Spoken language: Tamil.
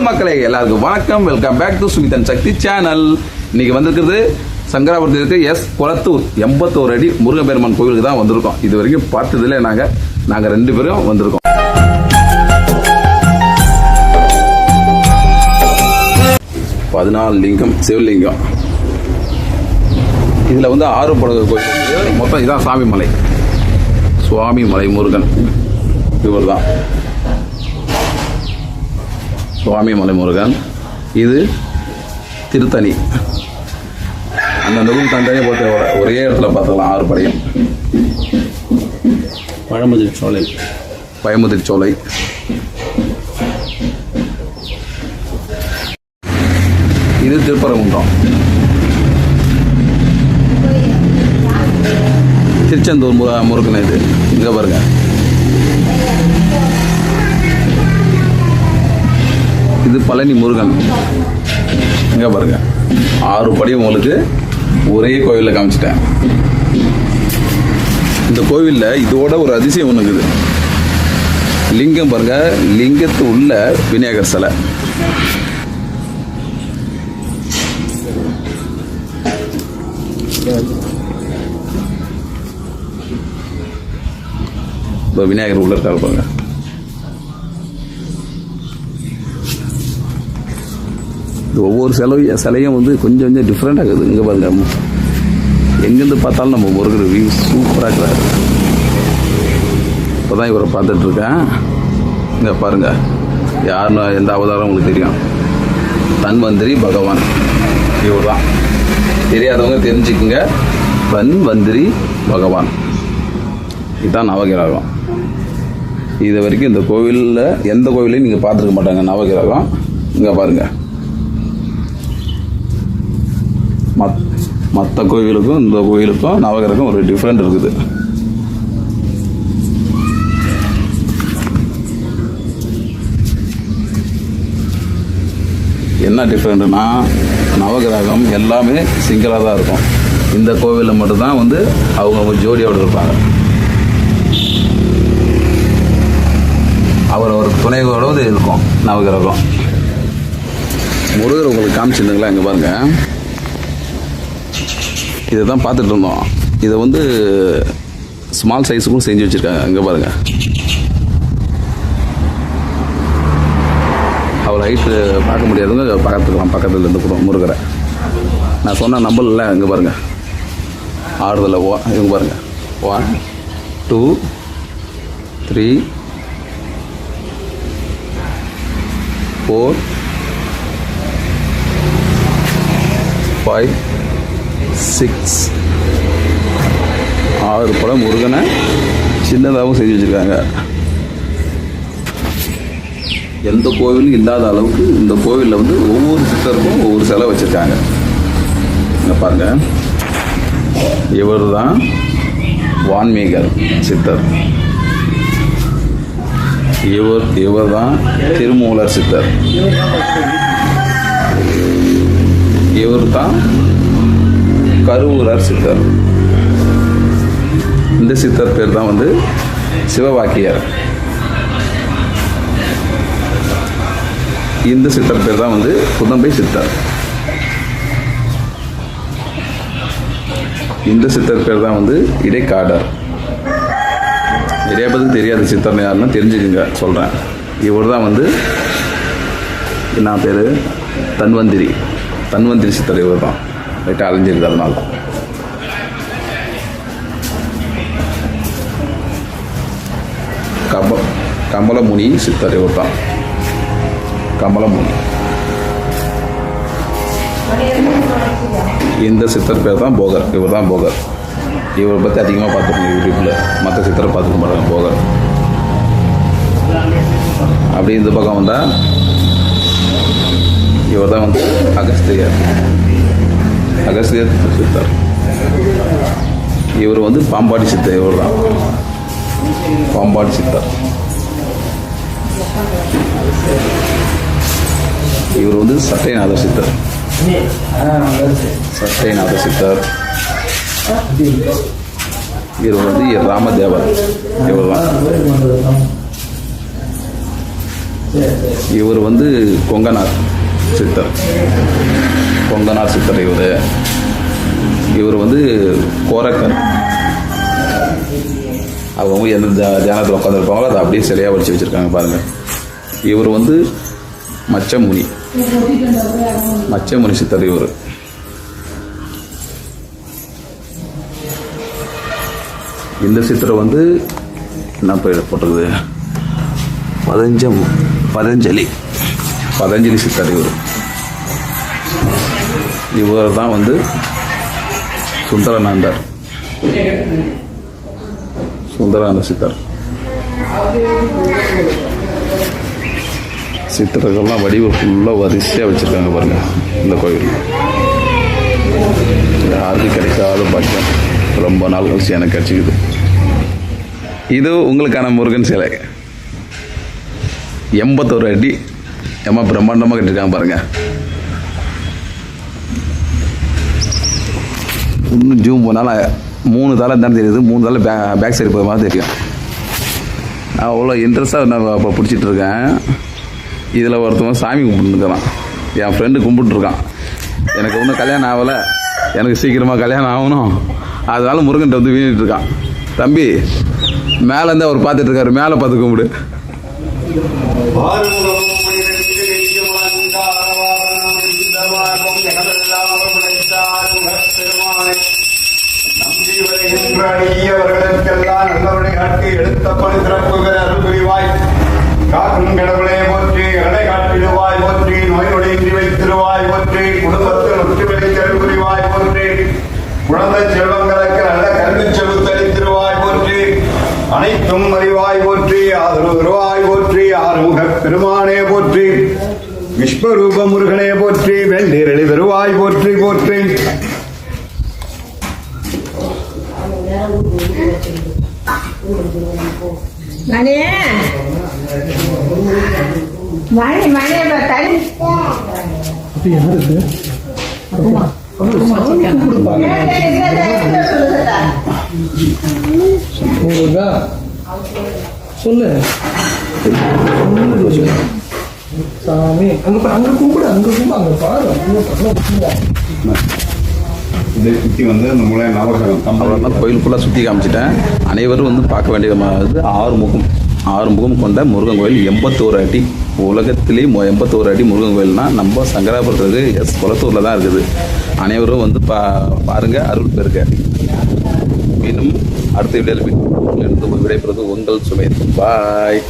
மக்களே எல்லாருக்கும் வணக்கம். Welcome back to Sumithan Sakthi channel. இன்னைக்கு வந்திருக்கிறது சங்கராபுரத்தில் இருக்க எஸ் குளத்தூர் 81 அடி முருகப்பெருமான் கோவிலுக்கு தான் வந்திருக்கோம். இது வரைக்கும் பார்த்ததுல நாங்க 2 பேரும் வந்திருக்கோம். பதினாலு லிங்கம், சிவலிங்கம். இதுல வந்து 6 படகு கோயில். மொத்தம் இதான் சாமி மலை, சுவாமி மலை முருகன். இவர் தான் சுவாமி மலை முருகன். இது திருத்தணி. அந்த நூல் தனியாக போட்டு ஒரே இடத்துல பார்த்துக்கலாம் 6 படையும். பழமுதிர் சோலை. இது திருப்பரங்குன்றம். திருச்செந்தூர் முருகன். இது இங்க பாருங்க. இது பழனி முருகன். இங்க பாருங்க, 6 படியும் உங்களுக்கு ஒரே கோவிலில் காமிச்சிட்டேன். இந்த கோவிலில் இதோட ஒரு அதிசயம் ஒன்று இருக்குது. லிங்கம் பாருங்க, லிங்கத்து உள்ள விநாயகர் சிலை. விநாயகர் உள்ள இருக்காரு பாருங்க. ஒவ்வொரு சிலையும் வந்து கொஞ்சம் டிஃப்ரெண்ட் ஆகுது. இங்கே பாருங்க, எங்கேருந்து பார்த்தாலும் நம்ம முருகர் வியூ சூப்பராக இருக்கிறாரு. இப்போ தான் இவரை பார்த்துட்டு இருக்கேன். இங்கே பாருங்க, யாருன்னு எந்த அவதாரம் உங்களுக்கு தெரியும். தன்வந்திரி பகவான் இவர் தான். தெரியாதவங்க தெரிஞ்சுக்குங்க. தன்வந்திரி பகவான் இதுதான் நவகிரகம். இது வரைக்கும் இந்த கோவிலில் எந்த கோவிலையும் நீங்கள் பார்த்துருக்க மாட்டாங்க நவகிரகம். இங்கே பாருங்க, மற்ற கோவிலுக்கும் இந்த கோவிலுக்கும் நவகிரகம் ஒரு டிஃப்ரெண்ட் இருக்குது. என்ன டிஃப்ரெண்ட்னா, நவகிரகம் எல்லாமே சிங்கிளாக தான் இருக்கும். இந்த கோவிலில் மட்டும்தான் வந்து அவங்க ஜோடியோடு இருப்பாங்க. அவர் துணையோடு இருக்கும் நவகிரகம். முருகர் உங்களுக்கு காமிச்சிருந்தீங்களா? இங்கே பாருங்க, இதை தான் பார்த்துட்டு இருந்தோம். இதை வந்து ஸ்மால் சைஸுக்கும் செஞ்சு வச்சுருக்காங்க. அங்கே பாருங்கள், அவர் ஹைட்டு பார்க்க முடியாதுங்க, பக்கத்தில் இருந்து கூட முருகரை நான் சொன்ன நம்பரில். இங்கே பாருங்கள், ஆறுதல் இவங்க பாருங்கள். 1 2 3 4 5 6 6 படம் முருகனை சின்னதாகவும் செஞ்சு வச்சுருக்காங்க. எந்த கோவிலும் இல்லாத அளவுக்கு இந்த கோவிலில் வந்து ஒவ்வொரு சித்தருக்கும் ஒவ்வொரு சிலை வச்சுருக்காங்க. இங்கே பாருங்க, இவர் தான் வான்மீகர் சித்தர். இவர் தான் திருமூலர் சித்தர். இவர் தான் கருவூரர் சித்தர். இந்த சித்தர் பேர் தான் வந்து சிவவாக்கியர். இந்த சித்தர் பேர் தான் வந்து புதம்பை சித்தர். இந்த சித்தர் பேர் தான் வந்து இடைக்காடர். நிறைய பேருக்கு தெரியாத சித்தர் யாருன்னா தெரிஞ்சுக்குங்க, சொல்கிறேன். இவர் தான் வந்து என்ன பேர், தன்வந்திரி சித்தர். இவர் தான் லைட்டாக அலைஞ்சிருக்கு. அதனால கமலமுனி சித்தர். இவர் தான் கமலமுனி. இந்த சித்தர் பேர் தான் போகர். இவர் தான் போகர். இவரை பற்றி அதிகமாக பார்த்துருக்கோங்க யூடியூப்பில். மற்ற சித்தரை பார்த்துக்க மாட்டாங்க, போகர். அப்படி இந்த பக்கம் வந்தால் இவர் தான் வந்து அகஸ்தியர் சித்தர். இவர் வந்து பாம்பாடி சித்தர். இவர் தான் பாம்பாடி சித்தர். இவர் வந்து சட்டைநாத சித்தர். இவர் வந்து ராமதேவர். இவர் தான் இவர் வந்து கொங்கனார் சித்தர். கொங்கனார் சித்தர் இவர் வந்து கோரக்கர். அவங்க எந்த தியானத்தில் உட்காந்துருப்பாங்களோ அதை அப்படியே சிலையாக வடித்து வச்சுருக்காங்க பாருங்கள். இவர் வந்து மச்சமுனி சித்தர். இவர் இந்த சித்தரை வந்து என்ன பேர் போட்டிருக்குது, பதஞ்சலி சித்தர். இவர் தான் வந்து சுந்தரானந்தர் சித்தர். சித்தர்கள்லாம் வடிவம் ஃபுல்லாக வரிசையாக வச்சுருக்காங்க பாருங்கள். இந்த கோயில் யாருக்கும் கிடைக்காத பாக்கியம் ரொம்ப நாள் கழிச்சு எனக்கு கிடச்சிக்குது. இது உங்களுக்கான முருகன் சிலை 81 அடி ஏமா பிரம்மாண்டமாக கட்டிருக்காங்க பாருங்கள். இன்னும் ஜூம் போனாலும் 3 தலை தான் தெரியுது, 3 தலை பேக் சைடு போகிற மாதிரி தெரியும். அவ்வளோ இன்ட்ரெஸ்ட்டாக நான் இப்போ பிடிச்சிட்ருக்கேன். இதில் ஒருத்தவங்க சாமி கும்பிட்டுருக்கான், என் ஃப்ரெண்டு கும்பிட்டுருக்கான். எனக்கு ஒன்றும் கல்யாணம் ஆகலை, எனக்கு சீக்கிரமாக கல்யாணம் ஆகணும், அதனால முருகன்ட்ட வந்து வீணிட்டு இருக்கான். தம்பி மேலேருந்து அவர் பார்த்துட்ருக்காரு, மேலே பார்த்து கும்பிடு. அவர்களுக்கெல்லாம் நல்லவனை காட்டி எடுத்த பணி திறப்புகிற அருள் புரிவாய். காக்கும் கடவுளே போற்றி, கடை காட்டிடுவாய் போற்றி, நோய் நொடியின்றி வைத்திருவாய் போற்றி, குடும்பத்தில் ஒற்றுமையை அருள் புரிவாய் போற்றி, குழந்தை செல்வங்களுக்கு நல்ல கல்வி செலுத்தளித்திருவாய் போற்றி, அனைத்தும் அறிவாய் போற்றி, ஆதரவுவாய் போற்றி, ஆறுமுக பெருமானே போற்றி, விஸ்வரூப முருகனே போற்றி, வெள்ளீரளி தருவாய் போற்றி போற்றி. மணி சொல்லு சாமி. அங்க கூப்பிடு, அங்க பாரு. இதை சுற்றி வந்து அந்த மூளை நவகிரகம் கோயில் ஃபுல்லாக சுற்றி காமிச்சிட்டேன். அனைவரும் வந்து பார்க்க வேண்டியது 6 முகம் கொண்ட முருகன் கோயில். 81 அடி, உலகத்திலே 81 அடி முருகன் கோயில்னால் நம்ம சங்கராபுரத்துக்கு குளத்தூரில் தான் இருக்குது. அனைவரும் வந்து பாருங்கள், அருள் பெருக. மீண்டும் அடுத்த வீடியோவில் விடைபெறுவது உங்கள் சுமேத். பாய்.